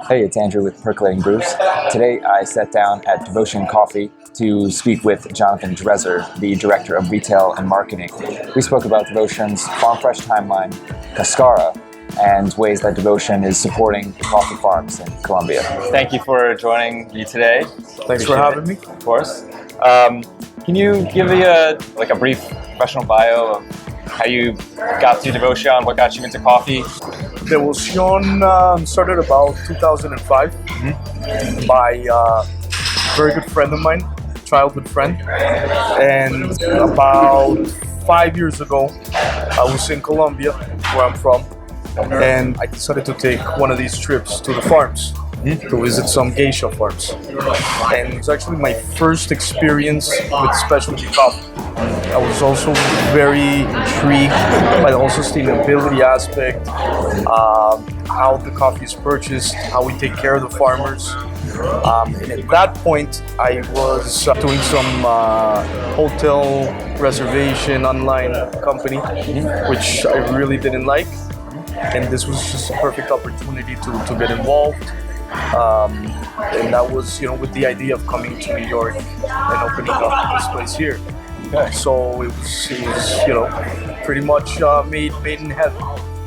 Hey, it's Andrew with Percolating Brews. Today I sat down at Devotion Coffee to speak with Johnathan Dreszer, the Director of Retail and Marketing. We spoke about Devotion's Farm Fresh timeline, Cascara, and ways that Devotion is supporting coffee farms in Colombia. Thank you for joining me today. Thanks for having me. Of course. Can you give me a brief professional bio of how you got to Devotion, what got you into coffee? Devoción started about 2005 by a very good friend of mine, childhood friend. And about 5 years ago, I was in Colombia, where I'm from, and I decided to take one of these trips to the farms to visit some geisha farms. And it's actually my first experience with specialty coffee. I was also very intrigued by the whole sustainability aspect, how the coffee is purchased, how we take care of the farmers. And at that point, I was doing some hotel reservation online company, which I really didn't like. And this was just a perfect opportunity to get involved. And that was, with the idea of coming to New York and opening up this place here. Okay. So it was pretty much made in heaven,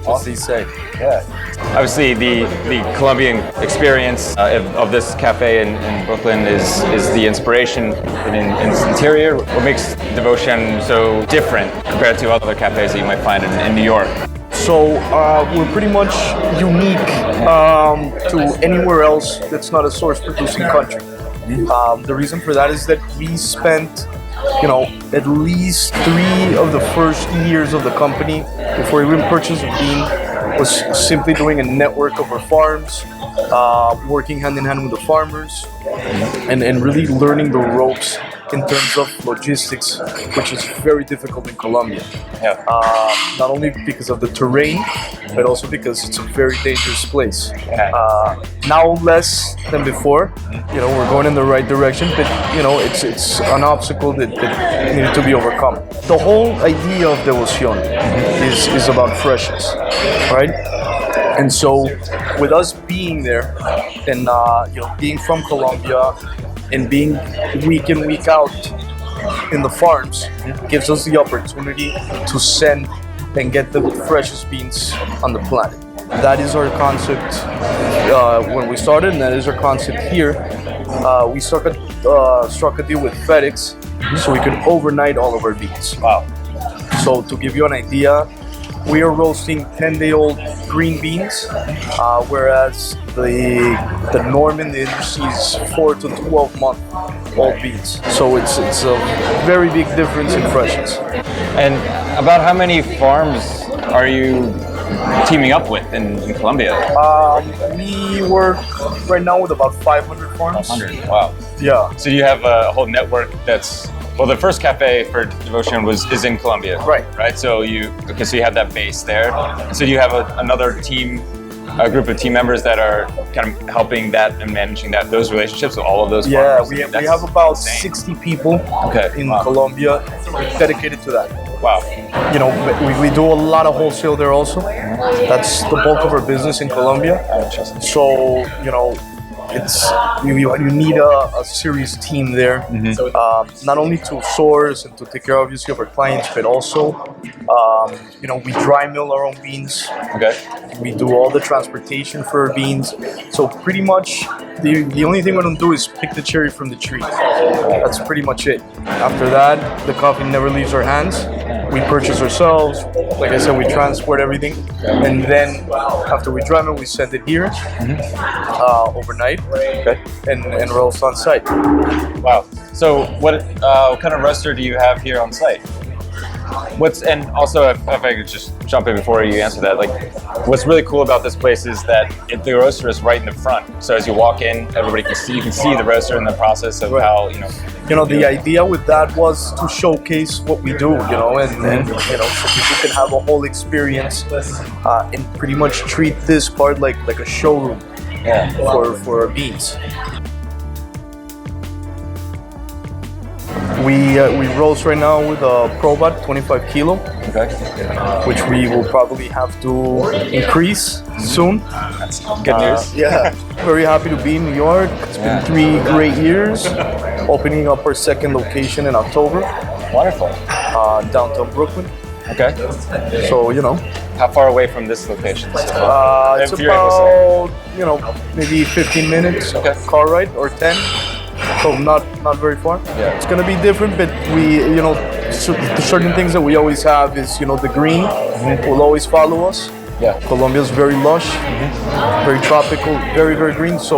as they say. Yeah. Obviously, the Colombian experience of this cafe in Brooklyn is the inspiration in its interior. What makes Devotion so different compared to other cafes that you might find in New York? So we're pretty much unique to anywhere else that's not a source-producing country. The reason for that is that we spent at least 3 of the first years of the company before we even purchased a bean was simply doing a network of our farms, working hand in hand with the farmers, and really learning the ropes in terms of logistics, which is very difficult in Colombia. Yeah. Not only because of the terrain, but also because it's a very dangerous place. Yeah. Now less than before, we're going in the right direction, but it's an obstacle that needed to be overcome. The whole idea of Devoción is about freshness, right? And so with us being there and being from Colombia and being week in, week out in the farms gives us the opportunity to send and get the freshest beans on the planet. That is our concept when we started, and that is our concept here. We struck a deal with FedEx so we could overnight all of our beans. Wow. So to give you an idea, we are roasting 10-day-old green beans, whereas the norm in the industry is 4 to 12-month-old beans. So it's a very big difference in freshness. And about how many farms are you teaming up with in Colombia? We work right now with about 500 farms. 100. Wow. Yeah. So you have a whole network that's. Well, the first cafe for Devotion is in Colombia. Right. So you have that base there. So you have another team, a group of team members that are kind of helping that and managing those relationships with all of those farmers. We have about 60 people in Colombia dedicated to that. Wow. We do a lot of wholesale there also. That's the bulk of our business in Colombia. So, it's you need a serious team there, not only to source and to take care obviously of our clients, but also we dry mill our own beans. Okay. We do all the transportation for our beans. So pretty much the only thing we don't do is pick the cherry from the tree. That's pretty much it. After that, the coffee never leaves our hands. We purchase ourselves. Like I said, we transport everything, and then after we dry mill, we send it here overnight, and roast on site. Wow. So what kind of roaster do you have here on site? And also, if I could just jump in before you answer that, what's really cool about this place is that the roaster is right in the front. So as you walk in, everybody you can see the roaster in the process of how, the idea with that was to showcase what we do, and so people can have a whole experience and pretty much treat this part like a showroom for our beans. We roast right now with a Probat 25 kilo, Okay. which we will probably have to increase soon. That's good news. Yeah, very happy to be in New York. It's been 3 great years. Opening up our second location in October, Wonderful. downtown Brooklyn. Okay. So, you know, How far away from this location? it's If you're able to say. about, you know, maybe 15 minutes Okay. car ride or 10. So not very far. Yeah. It's gonna be different, but we, you know, the certain things that we always have is, you know, the green will always follow us. Yeah. Colombia is very lush, very tropical, very green. So,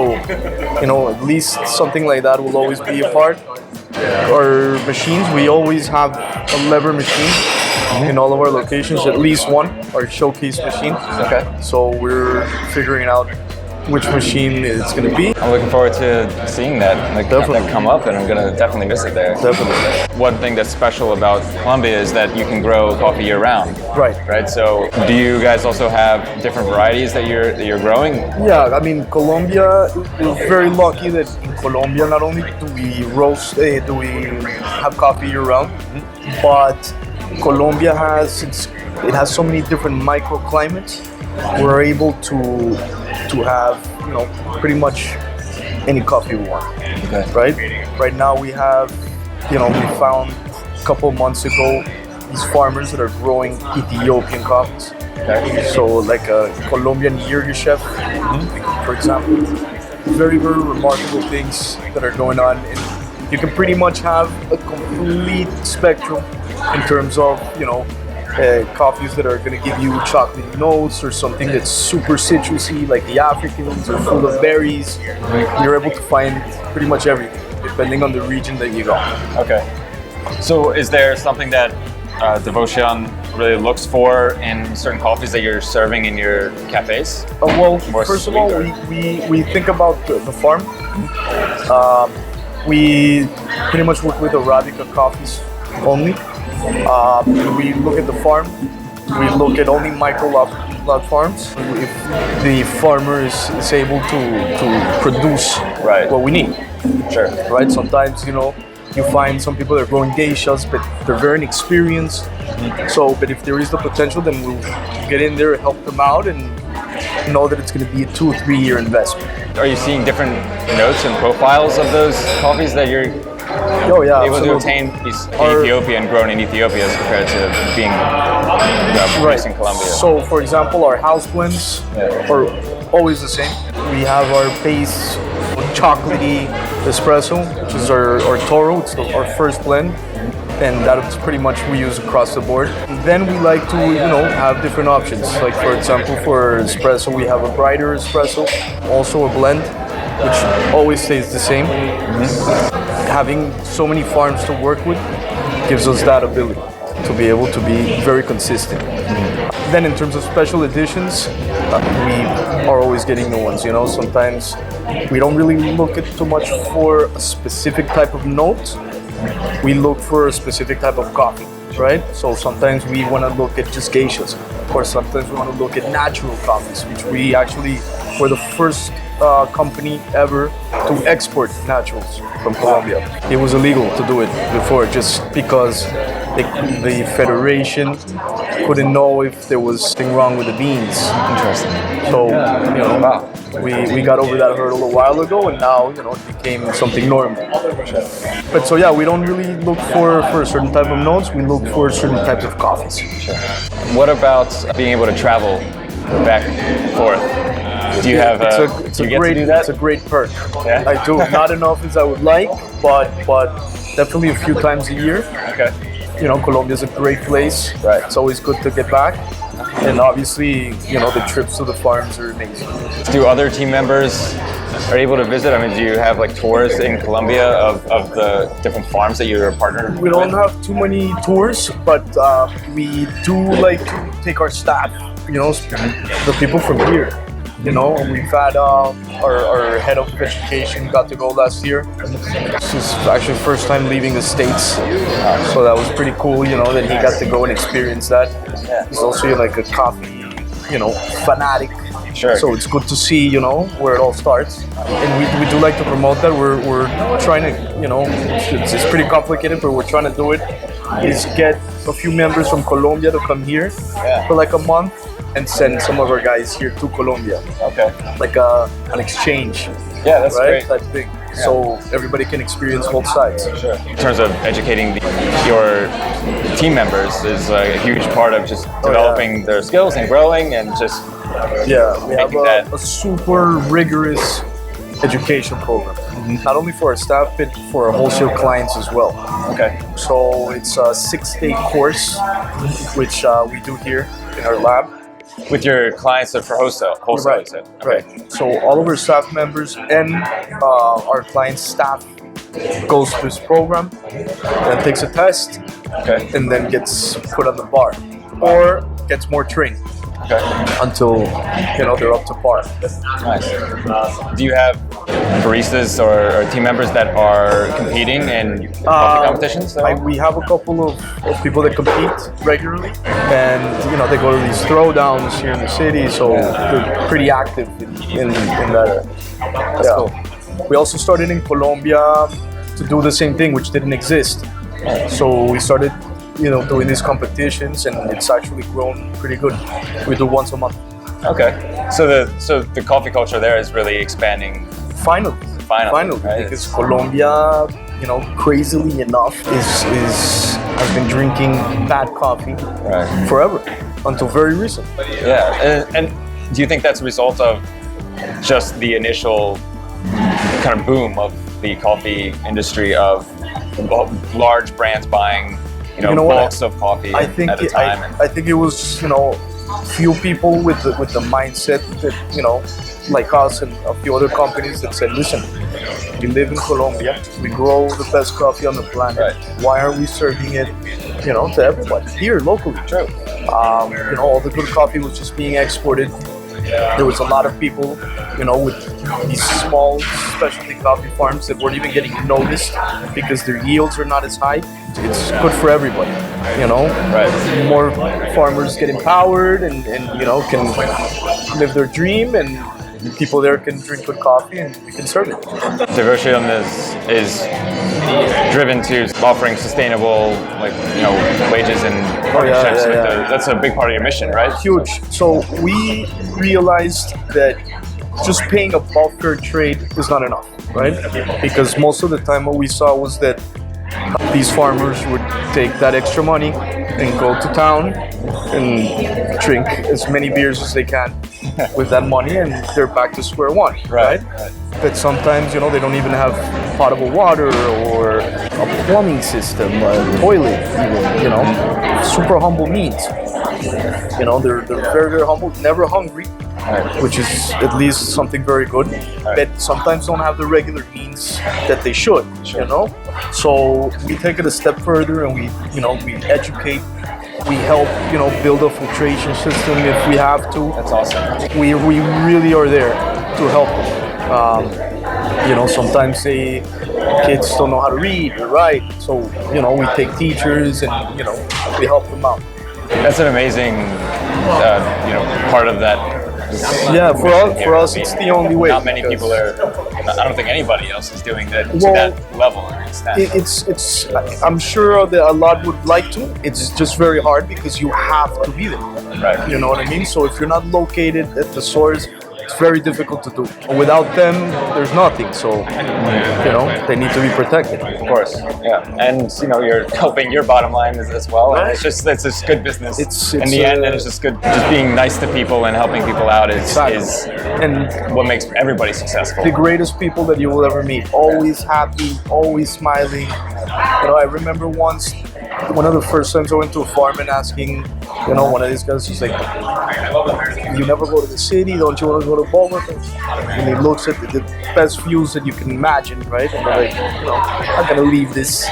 you know, at least something like that will always be a part. Our machines, we always have a lever machine in all of our locations, at least one, our showcase machine. Okay. So we're figuring out which machine it's going to be. I'm looking forward to seeing that, Definitely. that come up, and I'm gonna definitely visit there. Definitely. One thing that's special about Colombia is that you can grow coffee year round. Right. Right. So, do you guys also have different varieties that you're growing? Yeah, I mean, Colombia, we're very lucky that in Colombia, not only do we roast, do we have coffee year round, but Colombia it has so many different microclimates. We're able to have, you know, pretty much any coffee we want. Okay. Right? Right now we have, you know, we found a couple months ago these farmers that are growing Ethiopian coffees. Okay. So like a Colombian Yirgacheffe, for example. Very remarkable things that are going on. And you can pretty much have a complete spectrum in terms of, you know, coffees that are going to give you chocolate notes or something that's super citrusy, like the Africans, or full of berries. You're able to find pretty much everything, depending on the region that you go. Okay. So, is there something that Devotion really looks for in certain coffees that you're serving in your cafes? Well, More first of sweet, all, or- we think about the farm. We pretty much work with Arabica coffees only. We look at the farm. We look at only micro lot farms. If the farmer is able to produce Right. what we need, Sure. right? Sometimes, you know, you find some people that are growing geishas, but they're very inexperienced. So, but if there is the potential, then we'll get in there, help them out, and know that it's going to be a 2 or 3 year investment. Are you seeing different notes and profiles of those coffees that you're Oh yeah, able to absolutely. obtain in Our- Ethiopia and grown in Ethiopia as compared to being produced in Colombia? So, for example, our house blends are always the same. We have our base chocolatey espresso, which is our Toro. It's our first blend, and that's pretty much we use across the board. And then we like to, you know, have different options. Like, for example, for espresso, we have a brighter espresso, also a blend, which always stays the same. Having so many farms to work with gives us that ability to be able to be very consistent. Then in terms of special editions, we are always getting new ones. You know, sometimes we don't really look at too much for a specific type of note. We look for a specific type of coffee, right? So sometimes we want to look at just geishas, or sometimes we want to look at natural coffees, which we actually were the first company ever to export naturals from Colombia. It was illegal to do it before, just because the federation couldn't know if there was something wrong with the beans. Interesting. So, you know, we got over that hurdle a while ago, and now, you know, it became something normal. But so yeah, we don't really look for a certain type of notes. We look for certain types of coffees. What about being able to travel back and forth? Do you have It's do a you get great to do that? it's a great perk. Yeah? I do not enough as I would like, but definitely a few times a year. Okay. You know, Colombia is a great place. Right. It's always good to get back. And obviously, you know, the trips to the farms are amazing. Do other team members are able to visit? I mean, do you have like tours in Colombia of the different farms that you're partnered We don't with? have too many tours, but we do like to take our staff, you know, the people from here. You know, we've had our head of education got to go last year. This is actually first time leaving the States, so that was pretty cool, you know, that he got to go and experience that. He's also like a coffee, you know, fanatic. Sure. So it's good to see, where it all starts. And we do like to promote that. We're trying to, it's pretty complicated, but we're trying to do it. Is get a few members from Colombia to come here for like a month and send some of our guys here to Colombia. Okay. Like an exchange. Yeah, that's right? great. Type thing. So everybody can experience both sides. Sure. In terms of educating your team members is a huge part of just developing their skills and growing and just we have that. a super rigorous education program. Not only for our staff, but for our wholesale clients as well. Okay. So it's a 6-day course, which we do here in our lab. With your clients for wholesale. Right. You said. Right. So all of our staff members and our clients' staff goes through this program, then takes a test, and then gets put on the bar, or gets more training. Until they're up to par. Nice. Do you have baristas or team members that are competing in coffee competitions? We have a couple of people that compete regularly, and they go to these throwdowns here in the city, so they're pretty active in that. That's cool. We also started in Colombia to do the same thing, which didn't exist. So we started doing these competitions, and it's actually grown pretty good. We do once a month. Okay. So the coffee culture there is really expanding. Finally, right? Because Colombia, crazily enough, has been drinking bad coffee forever until very recent. Yeah, and do you think that's a result of just the initial kind of boom of the coffee industry of large brands buying bulks of coffee at a time? I think it was few people with the mindset that like us and a few other companies that said, listen, we live in Colombia, we grow the best coffee on the planet. Why are we serving it to everybody here locally? True. All the good coffee was just being exported. There was a lot of people, with these small specialty coffee farms that weren't even getting noticed because their yields are not as high. It's good for everybody, More farmers get empowered and can live their dream, and people there can drink good coffee and we can serve it. Devotion is driven to offering sustainable, wages and partnerships. That's a big part of your mission, right? Huge. So we realized that just paying above fair trade is not enough, right? Because most of the time what we saw was that these farmers would take that extra money and go to town and drink as many beers as they can with that money, and they're back to square one, right? But sometimes, they don't even have potable water or a plumbing system, a toilet, even, super humble means. They're very, very humble, never hungry, which is at least something very good, but sometimes don't have the regular means that they should, So we take it a step further, and we educate. We help, build a filtration system if we have to. That's awesome. We really are there to help them. Sometimes kids don't know how to read or write, so we take teachers and we help them out. That's an amazing, part of that. Yeah, for us, it's the only way. Not many people are. I don't think anybody else is doing that to that level or extent. It's. I'm sure that a lot would like to. It's just very hard because you have to be there. Right. You know what I mean? So if you're not located at the source, it's very difficult to do. Without them, there's nothing. So they need to be protected. Of course. Yeah. And you're helping your bottom line as well. And it's just good business. It's in the end, and it's just good. Just being nice to people and helping people out is what makes everybody successful. The greatest people that you will ever meet. Always happy, always smiling. I remember once, one of the first times I went to a farm and asking, one of these guys, he's like, you never go to the city, don't you want to go to Bogota? And he looks at the best views that you can imagine, right? And they're like, I'm not gonna leave this.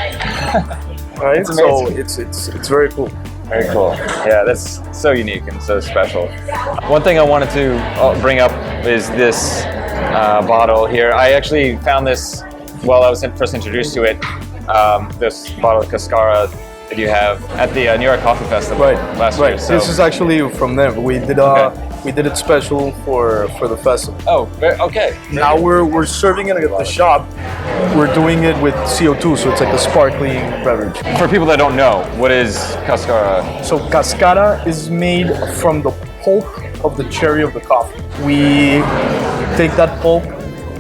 Right? So it's very cool. Very cool. Yeah, that's so unique and so special. One thing I wanted to bring up is this bottle here. I actually found this while I was first introduced to it. This bottle of Cascara that you have at the New York Coffee Festival last year. So. This is actually from them. We did it special for the festival. Oh, okay. Now we're serving it at the shop. We're doing it with CO2, so it's like a sparkling beverage. For people that don't know, what is Cascara? So Cascara is made from the pulp of the cherry of the coffee. We take that pulp,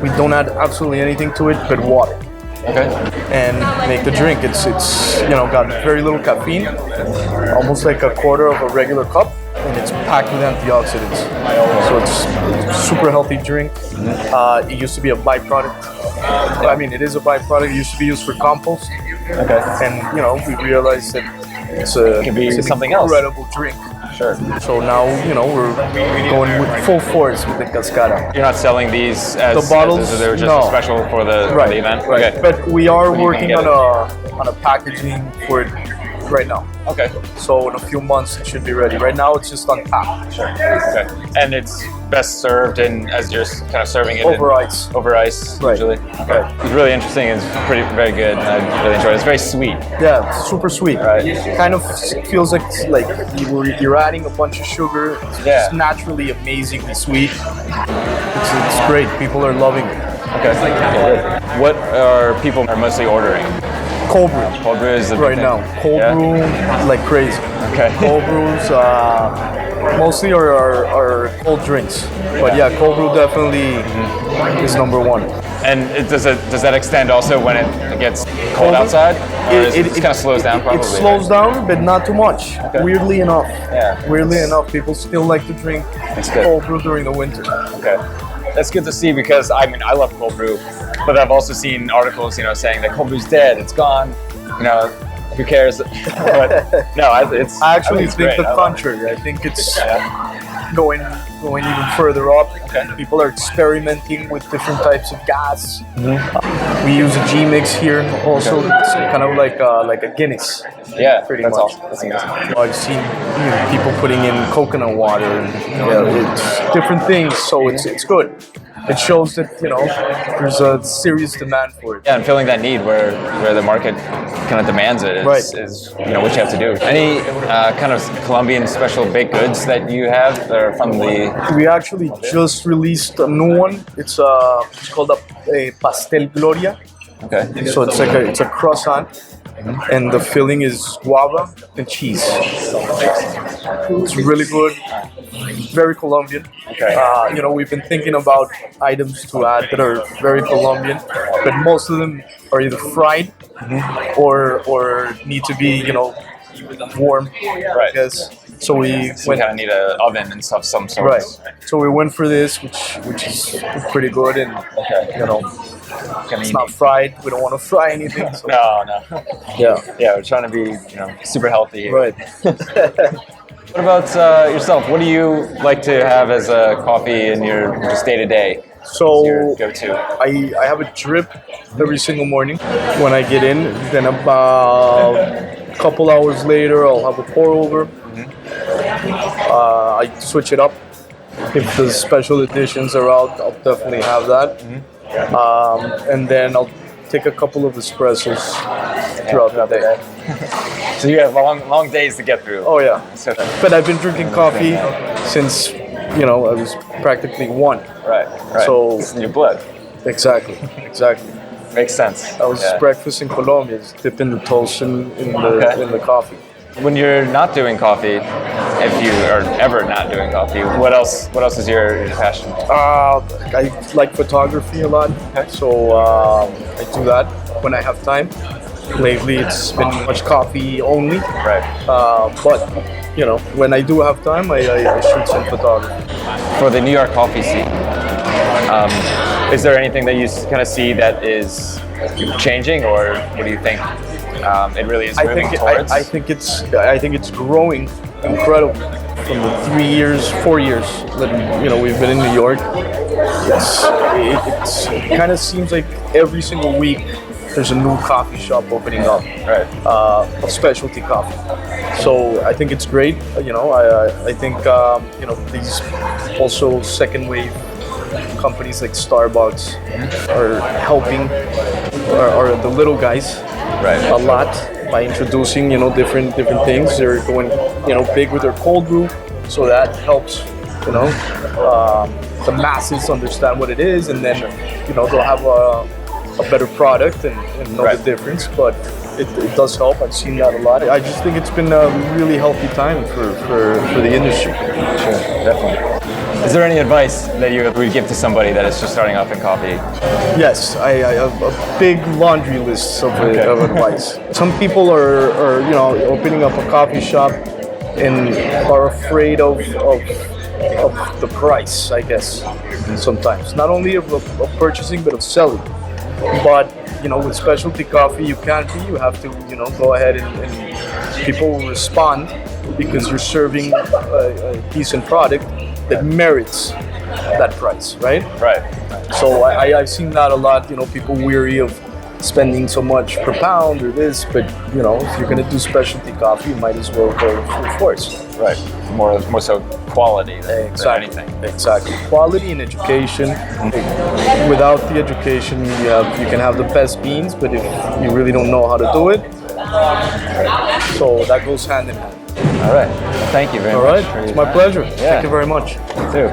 we don't add absolutely anything to it but water. Okay. And make the drink. It's got very little caffeine, almost like a quarter of a regular cup, and it's packed with antioxidants. So it's a super healthy drink. It used to be a byproduct. I mean, it is a byproduct. It used to be used for compost. Okay. And we realized that it can be it's an something else. Incredible drink. Sure. So now, we're going with full force with the Cascara. You're not selling these as the bottles. They were just special for the event. Right. Okay. But we are working on a packaging for it right now. Okay. So in a few months it should be ready. Right now it's just on tap. Sure. Okay. And it's best served as you're kind of serving it over ice. Over ice, right. Usually. Okay. Right. It's really interesting. It's very good. I really enjoyed it. It's very sweet. Yeah, super sweet. Right. Kind of feels like you're adding a bunch of sugar. It's just naturally amazingly sweet. It's great. People are loving it. Okay. What are people mostly ordering? Cold brew. Cold brew is right now. Cold brew like crazy. Okay. Cold brews mostly are cold drinks, but yeah, cold brew definitely is number one. And does that extend also when it gets cold outside? It kind of slows down probably? It slows down, but not too much. Okay. Weirdly enough. Yeah. Weirdly enough, people still like to drink cold brew during the winter. Okay. That's good to see because I love cold brew, but I've also seen articles, saying that cold brew's dead, it's gone. Who cares? But no, I actually think the contrary. I think it's going even further up. Okay. People are experimenting with different types of gas. We use a G mix here also. It's kind of like a Guinness. Yeah, pretty that's much. Awesome. That's amazing. I've seen people putting in coconut water and it's different things. So it's good. It shows that there's a serious demand for it. Yeah, and filling that need where the market kind of demands it is what you have to do. Any kind of Colombian special baked goods that you have that are from the? We actually just released a new one. It's called a pastel gloria. Okay. So it's a croissant, and the filling is guava and cheese. It's really good. Very Colombian. Okay. We've been thinking about items to add that are very Colombian, but most of them are either fried or need to be, warm. Right. I guess. So we kind of need an oven and stuff, some sort. Right. So we went for this, which is pretty good, and it's not fried. We don't want to fry anything. So. No. Yeah. Yeah, we're trying to be, super healthy here. Right. What about yourself? What do you like to have as a coffee in your just day to day? So your go-to? I have a drip every single morning when I get in. Then about a couple hours later, I'll have a pour over. I switch it up. If the special editions are out, I'll definitely have that. And then I'll take a couple of espressos throughout the day. So you have long days to get through. Oh yeah. But I've been drinking coffee since I was practically one. Right. So it's in your blood. Exactly. Makes sense. I was breakfast in Colombia, just dipping the toast in the coffee. When you're not doing coffee, if you are ever not doing coffee, what else is your passion? I like photography a lot, so I do that when I have time. Lately, it's been much coffee only. Right. But when I do have time, I shoot some photography. For the New York coffee scene, is there anything that you kind of see that is changing, or what do you think? It really is moving towards? I think it's growing incredibly from the 4 years that we've been in New York. It kind of seems like every single week there's a new coffee shop opening up, of specialty coffee. So I think it's great. I think these also second wave companies like Starbucks are helping, are the little guys. Right. A lot, by introducing, different things. They're going, big with their cold brew, so that helps, the masses understand what it is, and then, they'll have a better product and know Right. the difference. But it does help. I've seen that a lot. I just think it's been a really healthy time for the industry. Sure, definitely. Is there any advice that you would give to somebody that is just starting off in coffee? Yes, I have a big laundry list of advice. Some people are opening up a coffee shop and are afraid of the price, I guess, sometimes. Not only of purchasing, but of selling. But, with specialty coffee, you can't be. You have to, go ahead and people will respond because you're serving a decent product that merits that price, right? Right. So I've seen that a lot, people weary of spending so much per pound or this, but if you're gonna do specialty coffee, you might as well go full force. Right. More so quality than anything. Exactly. Quality and education. Without the education, you can have the best beans, but if you really don't know how to do it, so that goes hand in hand. All right. Well, thank you very All much. right. for It's your my time. pleasure. Yeah. Thank you very much. You too.